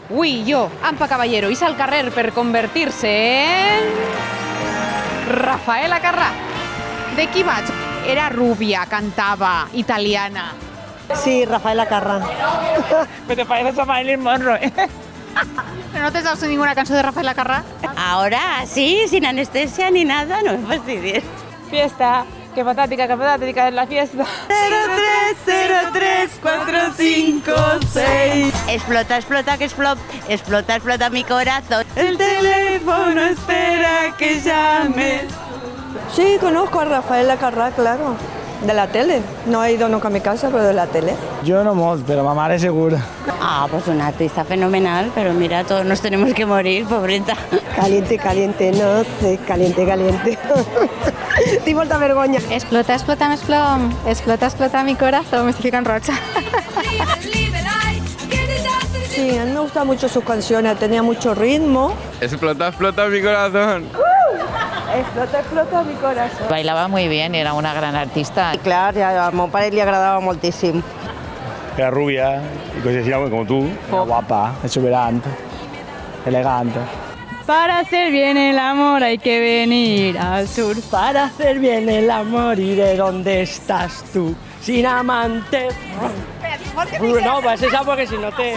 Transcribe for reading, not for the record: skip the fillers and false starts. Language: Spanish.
Ui, jo, Ampa Caballero, ix al carrer per convertir-se en... Rafaela Carrà. De qui vaig? Era rubia, cantava, italiana. Sí, Rafaela Carrà. Me te pareces a Marilyn Monroe. ¿Pero no te sabes ninguna canción de Rafaela Carrà? Ahora sí, sin anestesia ni nada, no me fastidies. Fiesta, que patática es la fiesta. 03034556. Explota, explota, que explota, explota, explota mi corazón. El teléfono espera que llames. Sí, conozco a Rafaela Carrà, claro. De la tele. No he ido nunca a mi casa, pero de la tele. Yo no mos, pero ma mare seguro. Ah, pues una artista fenomenal, pero mira, todos nos tenemos que morir, pobreta. Caliente, caliente, no sé, caliente, caliente. Tinc molta vergonya. Explota, explota, explota, explota, explota mi corazón. Me estoy ficando rocha. Sí, a mí me gustan mucho sus canciones, tenía mucho ritmo. Explota, explota mi corazón. Explota, explota mi corazón. Bailaba muy bien, era una gran artista. Clar, ja, al meu pare li agradava moltíssim. Era rubia y cosas así como tú. Era guapa, exuberante, elegante. Para hacer bien el amor hay que venir al sur. Para hacer bien el amor iré donde estás tú. Sin amante. No, pues esa porque si no te...